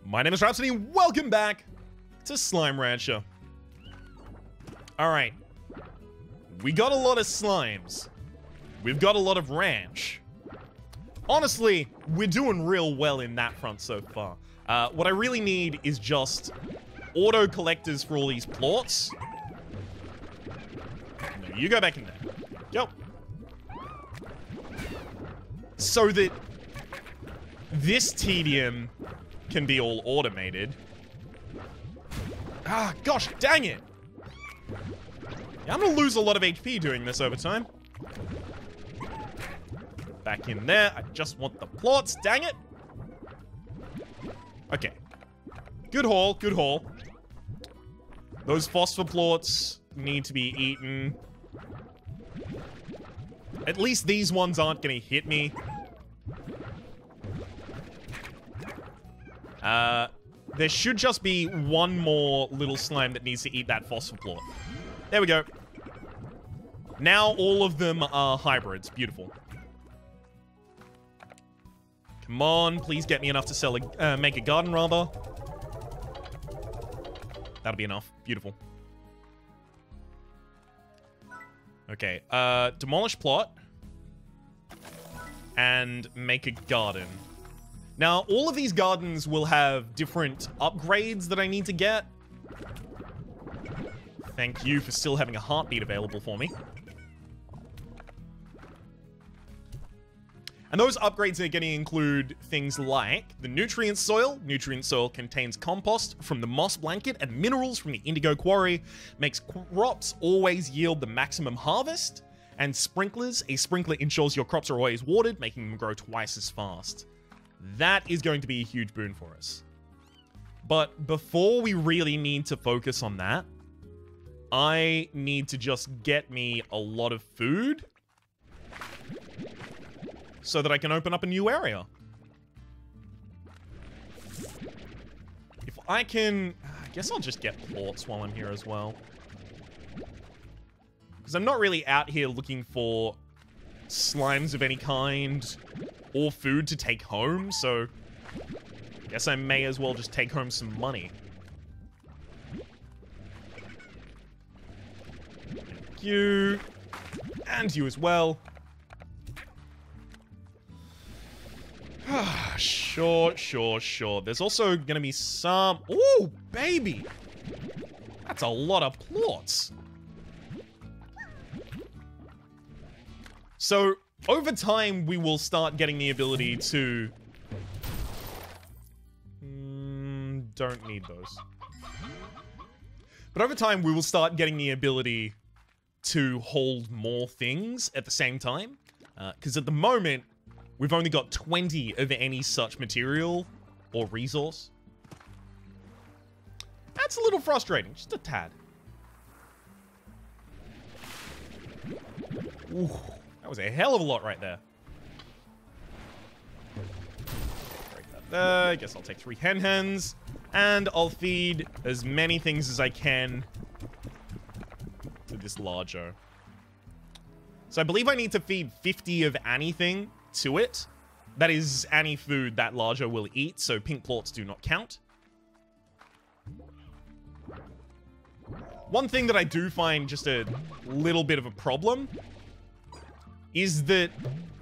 My name is Rhapsody, welcome back to Slime Rancher. Alright. We got a lot of slimes. We've got a lot of ranch. Honestly, we're doing real well in that front so far. What I really need is just auto collectors for all these plots. No, you go back in there. Go. So that this tedium can be all automated. Ah, gosh, dang it. Yeah, I'm gonna lose a lot of HP doing this over time. Back in there. I just want the plots, dang it. Okay. Good haul, good haul. Those phosphor plots need to be eaten. At least these ones aren't gonna hit me. There should just be one more little slime that needs to eat that phosphor plot. There we go. Now all of them are hybrids. Beautiful. Come on, please get me enough to sell a, make a garden rubber. That'll be enough. Beautiful. Okay, demolish plot. And make a garden. Now, all of these gardens will have different upgrades that I need to get. Thank you for still having a heartbeat available for me. And those upgrades are going to include things like the nutrient soil. Nutrient soil contains compost from the moss blanket and minerals from the indigo quarry. Makes crops always yield the maximum harvest. And sprinklers. A sprinkler ensures your crops are always watered, making them grow twice as fast. That is going to be a huge boon for us. But before we really need to focus on that, I need to just get me a lot of food so that I can open up a new area. If I can... I guess I'll just get plots while I'm here as well. Because I'm not really out here looking for slimes of any kind or food to take home, so I guess I may as well just take home some money. Thank you. And you as well. Sure. There's also gonna be some... Ooh, baby! That's a lot of plots. So, over time, we will start getting the ability to... don't need those. But over time, we will start getting the ability to hold more things at the same time. Because at the moment, we've only got 20 of any such material or resource. That's a little frustrating, just a tad. Ooh. That was a hell of a lot right there. Break that there. I guess I'll take 3 hens. And I'll feed as many things as I can to this larger. So I believe I need to feed 50 of anything to it. That is any food that larger will eat, so pink plots do not count. One thing that I do find just a little bit of a problem is that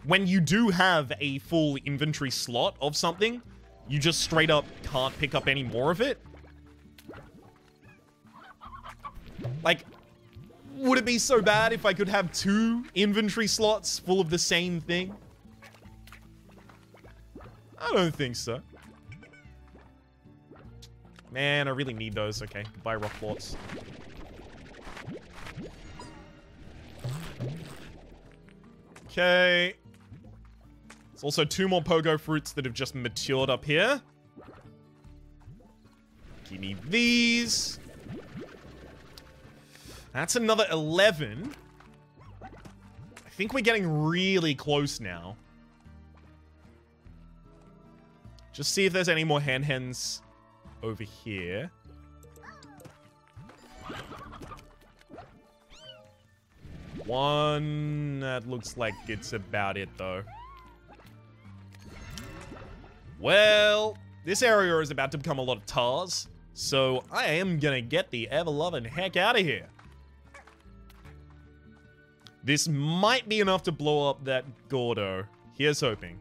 when you do have a full inventory slot of something, you just straight up can't pick up any more of it. Like, would it be so bad if I could have 2 inventory slots full of the same thing? I don't think so. Man, I really need those. Okay, buy rock plots. Okay. There's also 2 more pogo fruits that have just matured up here. Give me these. That's another 11. I think we're getting really close now. Just see if there's any more hens over here. One, that looks like it's about it though. Well, This area is about to become a lot of tars, so I am gonna get the ever-loving heck out of here. This might be enough to blow up that Gordo. Here's hoping.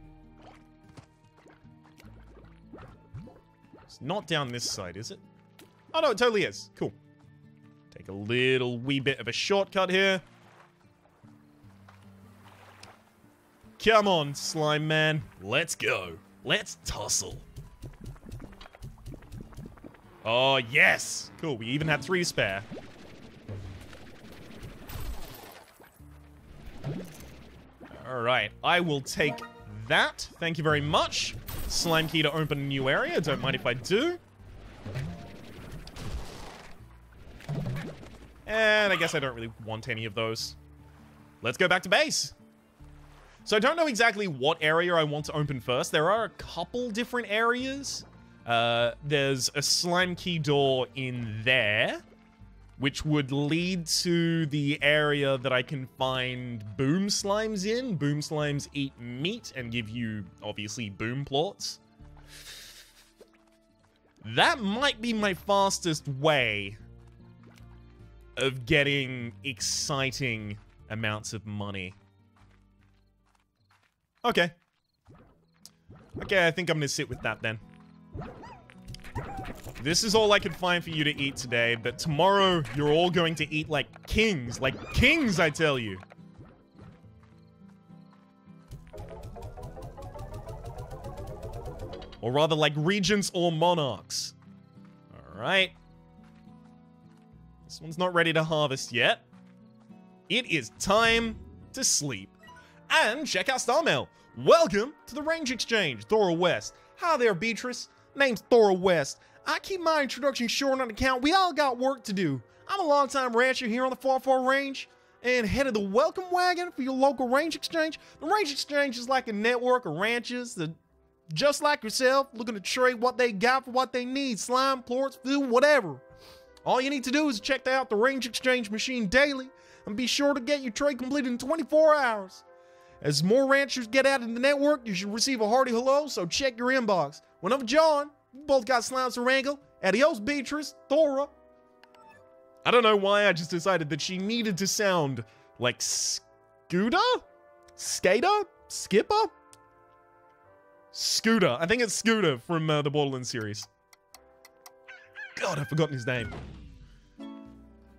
It's not down this side, is it? Oh no, it totally is. Cool. Take a little wee bit of a shortcut here. Come on, slime man. Let's go. Let's tussle. Oh, yes. Cool. We even had 3 to spare. All right. I will take that. Thank you very much. Slime key to open a new area. Don't mind if I do. And I guess I don't really want any of those. Let's go back to base. So I don't know exactly what area I want to open first. There are a couple different areas. There's a slime key door in there, which would lead to the area that I can find boom slimes in. Boom slimes eat meat and give you, obviously, boom plorts. That might be my fastest way of getting exciting amounts of money. Okay. Okay, I think I'm gonna sit with that then. This is all I could find for you to eat today, but tomorrow you're all going to eat like kings. Like kings, I tell you. Or rather, like regents or monarchs. Alright. This one's not ready to harvest yet. It is time to sleep. And check out Star Mail. Welcome to the Range Exchange, Thora West. Hi there, Beatrice. Name's Thora West. I keep my introduction short on account. We all got work to do. I'm a longtime rancher here on the Far Range and head of the welcome wagon for your local Range Exchange. The Range Exchange is like a network of ranchers that, just like yourself, looking to trade what they got for what they need. Slime, plorts, food, whatever. All you need to do is check out the Range Exchange machine daily and be sure to get your trade completed in 24 hours. As more ranchers get out in the network, you should receive a hearty hello, so check your inbox. When I'm John, we both got slimes to wrangle. Adios, Beatrice, Thora. I don't know why I just decided that she needed to sound like Scooter? Skater? Skipper? Scooter. I think it's Scooter from the Borderlands series. God, I've forgotten his name.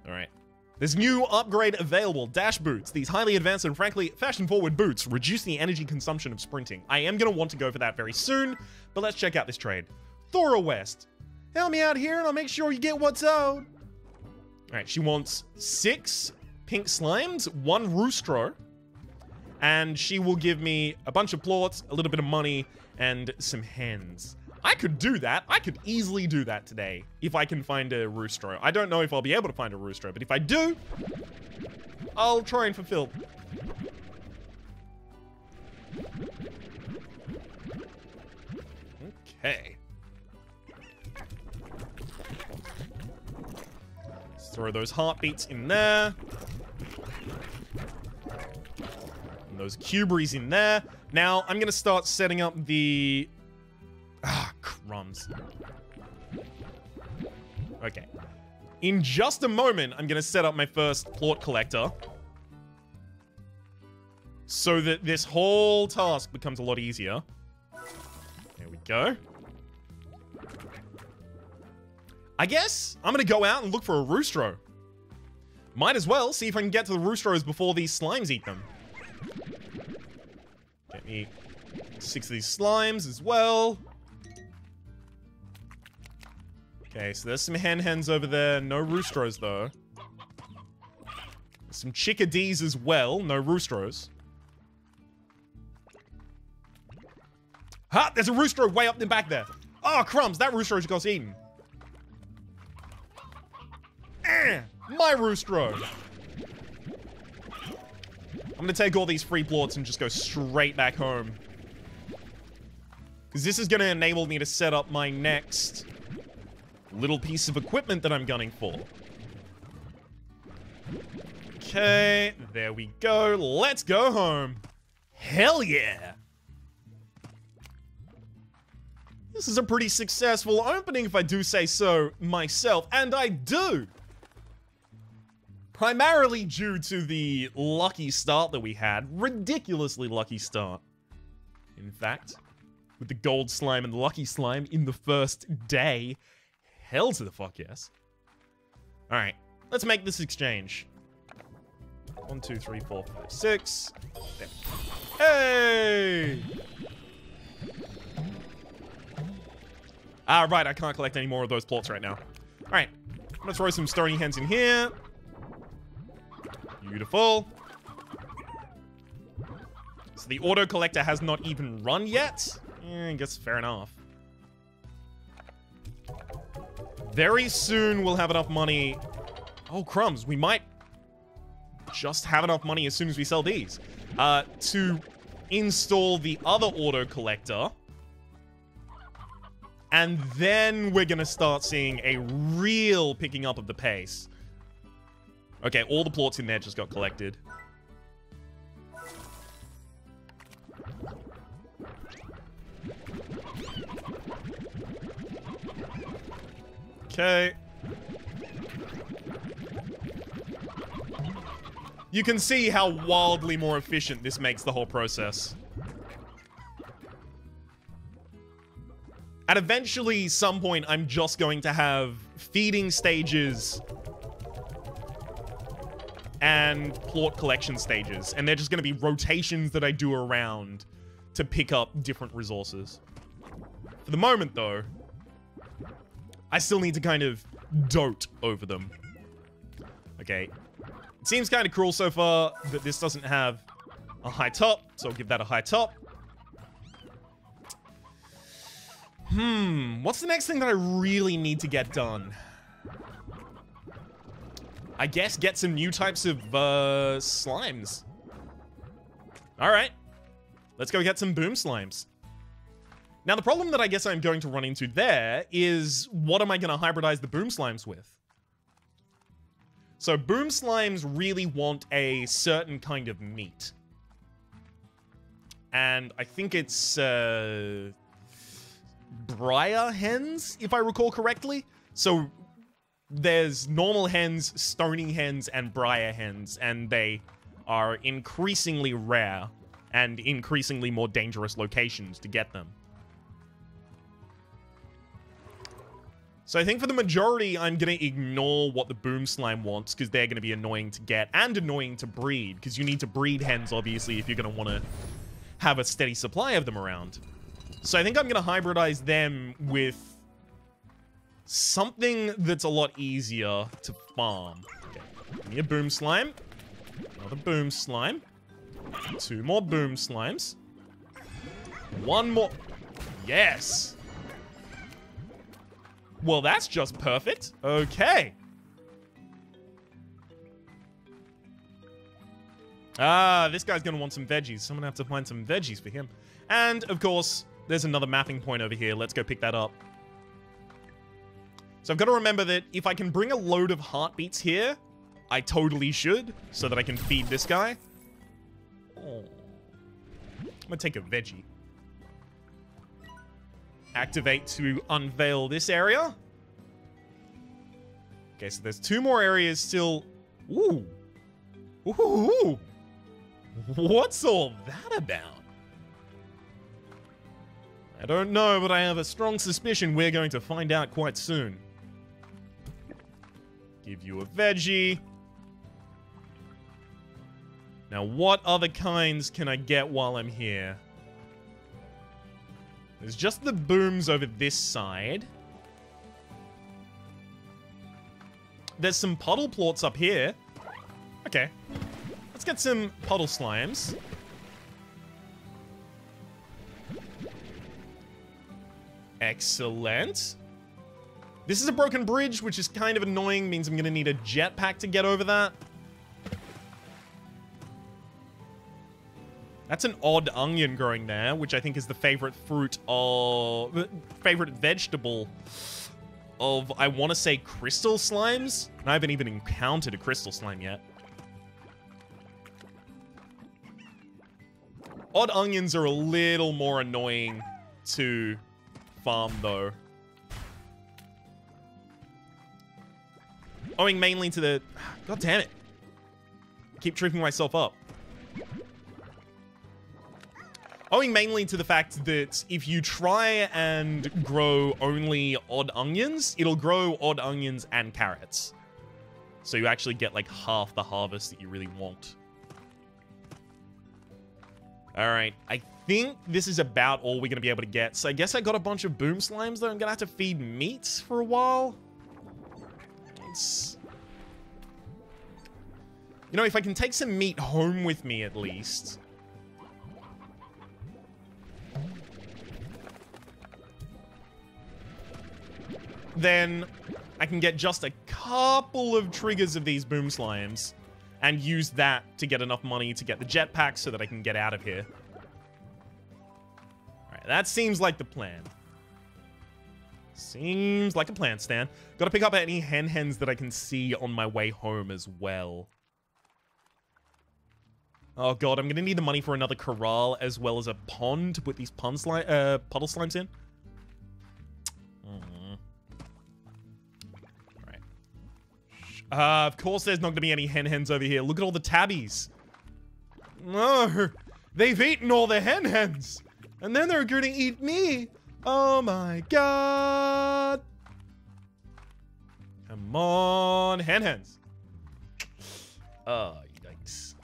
Alright. There's new upgrade available, Dash Boots. These highly advanced and frankly fashion-forward boots reduce the energy consumption of sprinting. I am going to want to go for that very soon, but let's check out this trade. Thora West. Help me out here and I'll make sure you get what's owed. Alright, she wants 6 pink slimes, 1 roostro, and she will give me a bunch of plorts, a little bit of money, and some hens. I could do that. I could easily do that today if I can find a roostro. I don't know if I'll be able to find a roostro, but if I do, I'll try and fulfill. Okay. Let's throw those heartbeats in there. And those cuberies in there. Now, I'm going to start setting up the... Ah, crumbs. Okay. In just a moment, I'm going to set up my first plort collector. So that this whole task becomes a lot easier. There we go. I guess I'm going to go out and look for a roostro. Might as well see if I can get to the roostros before these slimes eat them. Get me 6 of these slimes as well. Okay, so there's some hens over there. No roostros, though. Some chickadees as well. No roostros. Ha! There's a roostro way up the back there. Oh, crumbs. That rooster just got eaten. My roostro. I'm going to take all these free plorts and just go straight back home. Because this is going to enable me to set up my next... little piece of equipment that I'm gunning for. Okay, there we go. Let's go home. Hell yeah. This is a pretty successful opening, if I do say so myself, and I do! Primarily due to the lucky start that we had. Ridiculously lucky start. In fact, with the gold slime and the lucky slime in the first day. Hell to the fuck yes. Alright, let's make this exchange. 1, 2, 3, 4, 5, 6. There. Hey! Ah, right, I can't collect any more of those plots right now. Alright, I'm gonna throw some stony hens in here. Beautiful. So the auto collector has not even run yet? I guess fair enough. Very soon we'll have enough money. Oh, crumbs. We might just have enough money as soon as we sell these. To install the other auto collector. And then we're gonna start seeing a real picking up of the pace. Okay, all the plots in there just got collected. Okay. You can see how wildly more efficient this makes the whole process. At eventually, some point, I'm just going to have feeding stages and plot collection stages. And they're just going to be rotations that I do around to pick up different resources. For the moment, though, I still need to kind of dote over them. Okay. It seems kind of cruel so far that this doesn't have a high top, so I'll give that a high top. What's the next thing that I really need to get done? I guess get some new types of slimes. Alright. Let's go get some boom slimes. Now, the problem that I guess I'm going to run into there is, what am I going to hybridize the boom slimes with? So, boom slimes really want a certain kind of meat. And I think it's, briar hens, if I recall correctly. So, there's normal hens, stony hens, and briar hens, and they are increasingly rare and increasingly more dangerous locations to get them. So I think for the majority, I'm going to ignore what the boom slime wants, because they're going to be annoying to get and annoying to breed, because you need to breed hens, obviously, if you're going to want to have a steady supply of them around. So I think I'm going to hybridize them with something that's a lot easier to farm. Okay, give me a boom slime. Another boom slime. 2 more boom slimes. 1 more. Yes! Well, that's just perfect. Okay. Ah, this guy's gonna want some veggies. So I'm gonna have to find some veggies for him. And, of course, there's another mapping point over here. Let's go pick that up. So I've got to remember that if I can bring a load of heartbeats here, I totally should, so that I can feed this guy. Oh. I'm gonna take a veggie. Activate to unveil this area. Okay, so there's 2 more areas still. Ooh. Ooh. What's all that about? I don't know, but I have a strong suspicion we're going to find out quite soon. Give you a veggie. Now, what other kinds can I get while I'm here? There's just the booms over this side. There's some puddle plorts up here. Okay. Let's get some puddle slimes. Excellent. This is a broken bridge, which is kind of annoying. Means I'm going to need a jetpack to get over that. That's an odd onion growing there, which I think is the favorite fruit of... favorite vegetable of, I want to say, crystal slimes? And I haven't even encountered a crystal slime yet. Odd onions are a little more annoying to farm, though. Owing mainly to the... God damn it. I keep tripping myself up. Owing mainly to the fact that if you try and grow only odd onions, it'll grow odd onions and carrots. So you actually get like half the harvest that you really want. Alright, I think this is about all we're going to be able to get. So I guess I got a bunch of boom slimes, though. I'm going to have to feed meat for a while. You know, if I can take some meat home with me, at least. Then I can get just a couple of triggers of these boom slimes and use that to get enough money to get the jetpack so that I can get out of here. Alright, that seems like the plan. Seems like a plan, Stan. Gotta pick up any hens that I can see on my way home as well. Oh god, I'm gonna need the money for another corral as well as a pond to put these puddle slimes in. Of course there's not going to be any hens over here. Look at all the tabbies. No, they've eaten all the hens. And then they're going to eat me. Oh my god. Come on, hens. Oh, yikes.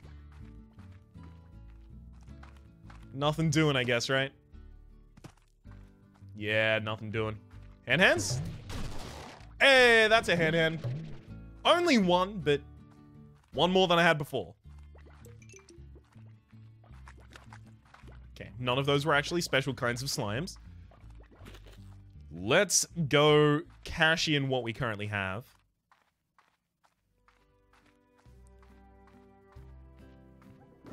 Nothing doing, I guess, right? Yeah, nothing doing. Hens? Hey, that's a hen. Only one, but one more than I had before. Okay, none of those were actually special kinds of slimes. Let's go cash in what we currently have.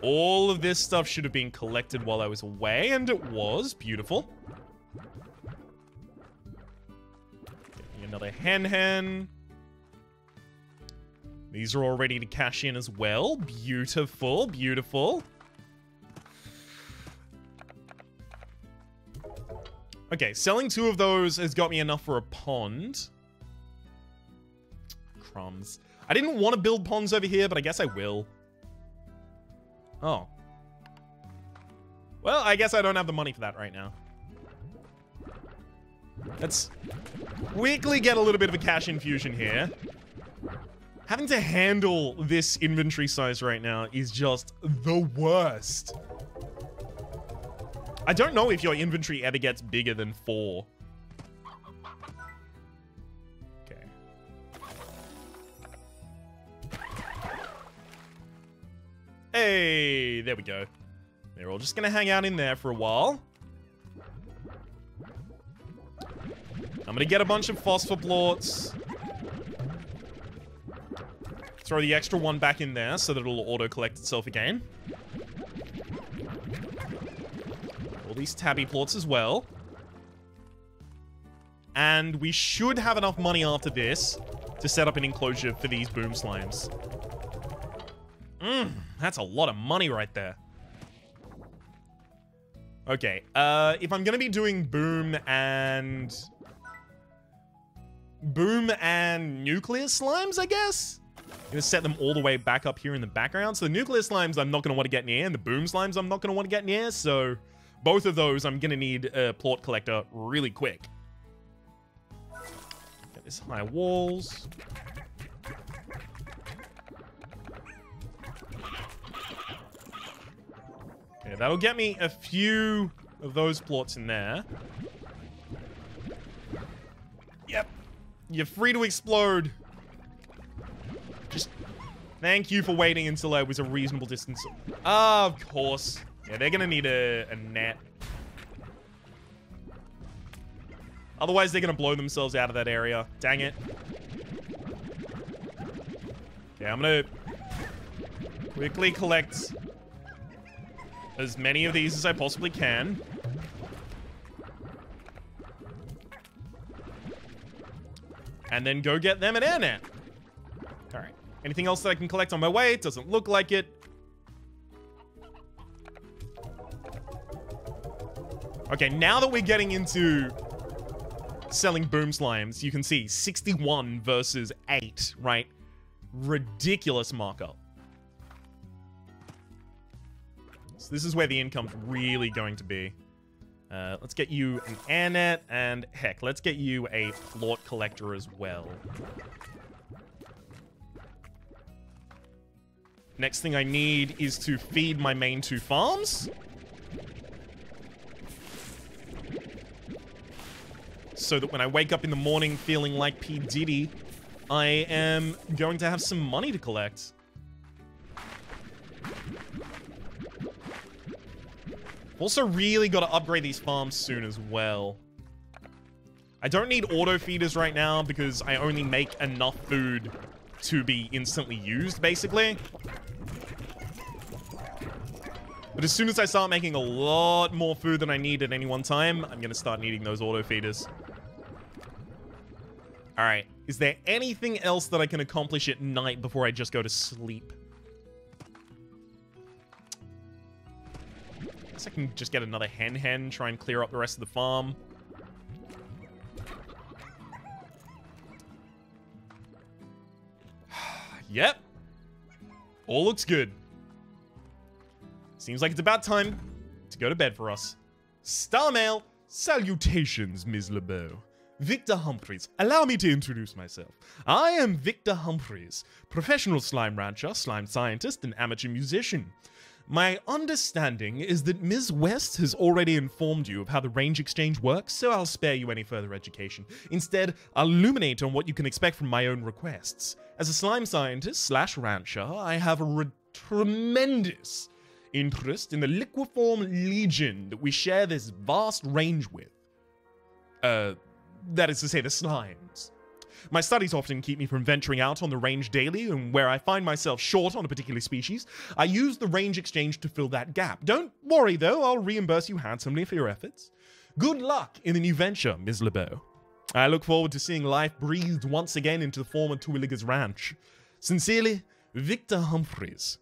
All of this stuff should have been collected while I was away, and it was. Beautiful. Getting another hen. These are all ready to cash in as well. Beautiful, beautiful. Okay, selling 2 of those has got me enough for a pond. Crumbs. I didn't want to build ponds over here, but I guess I will. Oh. Well, I guess I don't have the money for that right now. Let's quickly get a little bit of a cash infusion here. Having to handle this inventory size right now is just the worst. I don't know if your inventory ever gets bigger than 4. Okay. Hey, there we go. They're all just gonna hang out in there for a while. I'm gonna get a bunch of phosphor plorts. Throw the extra one back in there so that it'll auto-collect itself again. All these tabby plorts as well. And we should have enough money after this to set up an enclosure for these boom slimes. That's a lot of money right there. Okay, if I'm gonna be doing boom and nuclear slimes, I guess? I'm gonna set them all the way back up here in the background. So the nuclear slimes I'm not gonna want to get near, and the boom slimes I'm not gonna want to get near. So both of those I'm gonna need a plort collector really quick. Get this high walls. Okay, that'll get me a few of those plorts in there. Yep. You're free to explode. Just thank you for waiting until I was a reasonable distance. Of course. Yeah, they're gonna need a net. Otherwise, they're gonna blow themselves out of that area. Dang it. Okay, I'm gonna quickly collect as many of these as I possibly can. And then go get them an airnet. Alright. Anything else that I can collect on my way? It doesn't look like it. Okay, now that we're getting into selling boom slimes, you can see 61 versus 8, right? Ridiculous markup. So this is where the income's really going to be. Let's get you an airnet, and heck, let's get you a plort collector as well. Next thing I need is to feed my main 2 farms. So that when I wake up in the morning feeling like P. Diddy, I am going to have some money to collect. Also really got to upgrade these farms soon as well. I don't need auto feeders right now because I only make enough food to be instantly used, basically. But as soon as I start making a lot more food than I need at any one time, I'm going to start needing those auto feeders. Alright, is there anything else that I can accomplish at night before I just go to sleep? I guess I can just get another hen, try and clear up the rest of the farm. Yep. All looks good. Seems like it's about time to go to bed for us. Star Mail, salutations, Ms. LeBeau. Victor Humphreys, allow me to introduce myself. I am Victor Humphreys, professional slime rancher, slime scientist, and amateur musician. My understanding is that Ms. West has already informed you of how the range exchange works, so I'll spare you any further education. Instead, I'll illuminate on what you can expect from my own requests. As a slime scientist / rancher, I have a tremendous interest in the liquiform legion that we share this vast range with. That is to say, the slimes. My studies often keep me from venturing out on the range daily, and where I find myself short on a particular species, I use the range exchange to fill that gap. Don't worry, though, I'll reimburse you handsomely for your efforts. Good luck in the new venture, Ms. LeBeau. I look forward to seeing life breathed once again into the former Twilliger's ranch. Sincerely, Victor Humphreys.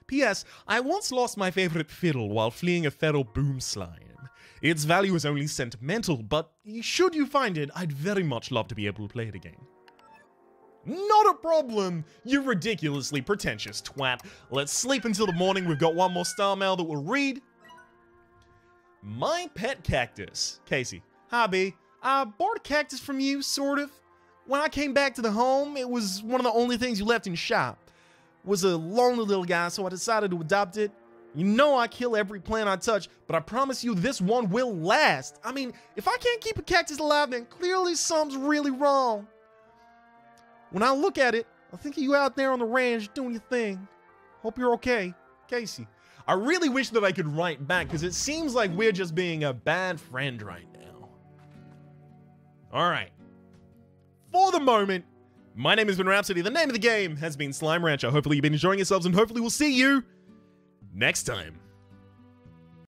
P.S. I once lost my favorite fiddle while fleeing a feral boom slime. Its value is only sentimental, but should you find it, I'd very much love to be able to play it again. Not a problem, you ridiculously pretentious twat. Let's sleep until the morning. We've got one more star mail that we'll read. My pet cactus. Casey. Hi, B. I bought a cactus from you, sort of. When I came back to the home, it was one of the only things you left in shop. Was a lonely little guy, so I decided to adopt it. You know I kill every plant I touch, but I promise you this one will last. I mean, if I can't keep a cactus alive, then clearly something's really wrong. When I look at it, I think of you out there on the ranch doing your thing. Hope you're okay, Casey. I really wish that I could write back, because it seems like we're just being a bad friend right now. Alright. For the moment, my name has been Rhapsody. The name of the game has been Slime Rancher. Hopefully you've been enjoying yourselves, and hopefully we'll see you next time.